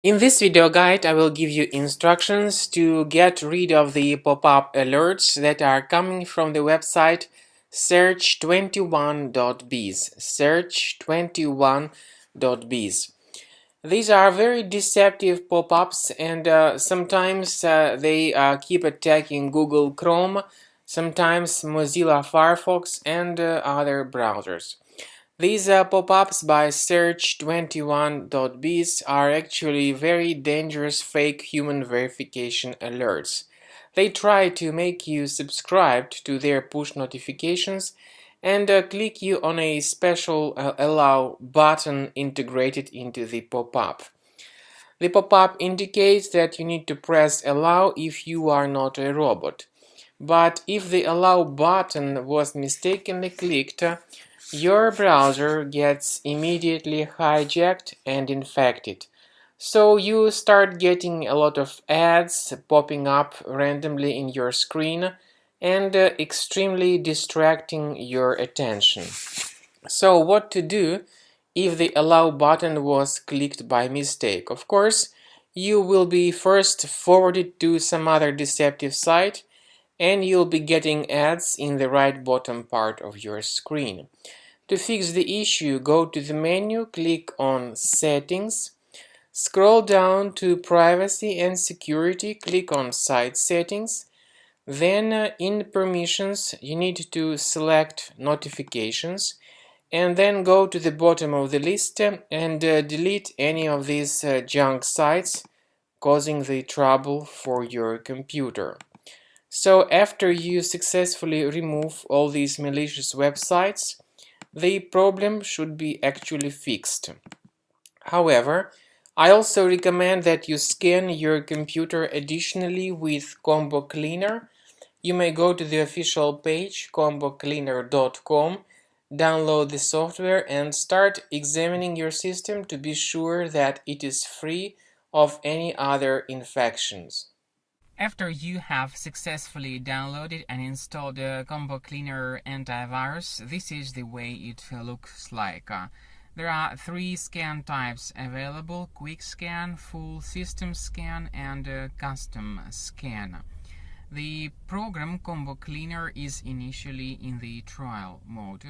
In this video guide, I will give you instructions to get rid of the pop-up alerts that are coming from the website Serch21.biz. Serch21.biz. These are very deceptive pop-ups, and sometimes they keep attacking Google Chrome, sometimes Mozilla Firefox, and other browsers. These pop-ups by Serch21.biz are actually very dangerous fake human verification alerts. They try to make you subscribe to their push notifications and click you on a special allow button integrated into the pop-up. The pop-up indicates that you need to press allow if you are not a robot. But if the allow button was mistakenly clicked, your browser gets immediately hijacked and infected. So you start getting a lot of ads popping up randomly in your screen and extremely distracting your attention. So what to do if the allow button was clicked by mistake? Of course, you will be first forwarded to some other deceptive site and you'll be getting ads in the right bottom part of your screen. To fix the issue, go to the menu, click on Settings, scroll down to Privacy and Security, click on Site Settings, then in Permissions you need to select Notifications, and then go to the bottom of the list and delete any of these junk sites causing the trouble for your computer. So after you successfully remove all these malicious websites, the problem should be actually fixed. However, I also recommend that you scan your computer additionally with Combo Cleaner. You may go to the official page combocleaner.com, download the software and start examining your system to be sure that it is free of any other infections. After you have successfully downloaded and installed the Combo Cleaner antivirus, this is the way it looks like. There are three scan types available: Quick Scan, Full System Scan, and Custom Scan. The program Combo Cleaner is initially in the trial mode.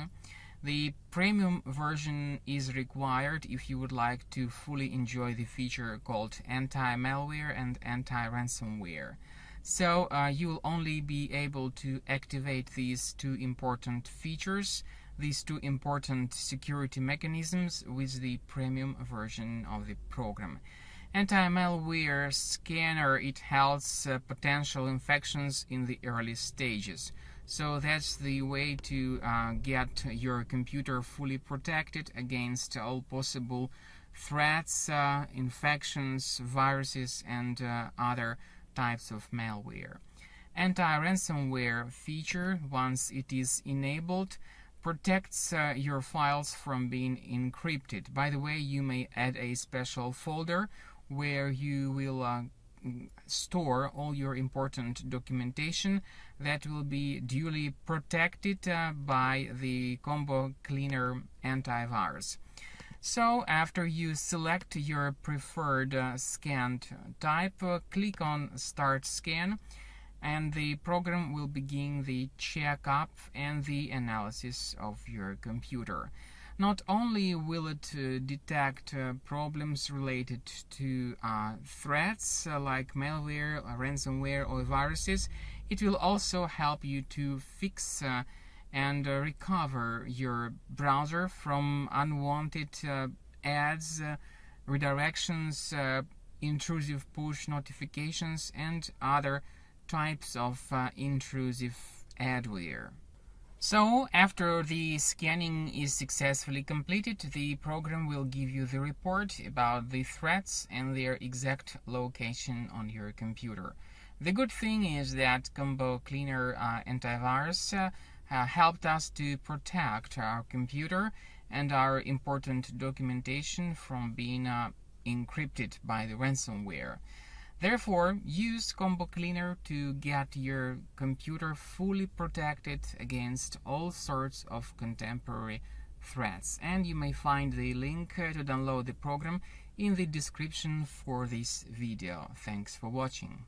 The premium version is required if you would like to fully enjoy the feature called anti-malware and anti-ransomware. So you'll only be able to activate these two important features, these two important security mechanisms with the premium version of the program. Anti-malware scanner, it helps potential infections in the early stages. So that's the way to get your computer fully protected against all possible threats, infections, viruses, and other types of malware. Anti-ransomware feature, once it is enabled, protects your files from being encrypted. By the way, you may add a special folder where you will store all your important documentation that will be duly protected by the Combo Cleaner antivirus. So after you select your preferred scanned type, click on Start Scan, and the program will begin the checkup and the analysis of your computer. Not only will it detect problems related to threats like malware, ransomware, or viruses, it will also help you to fix and recover your browser from unwanted ads, redirections, intrusive push notifications, and other types of intrusive adware. So, after the scanning is successfully completed, the program will give you the report about the threats and their exact location on your computer. The good thing is that Combo Cleaner antivirus helped us to protect our computer and our important documentation from being encrypted by the ransomware. Therefore, use Combo Cleaner to get your computer fully protected against all sorts of contemporary threats. And you may find the link to download the program in the description for this video. Thanks for watching.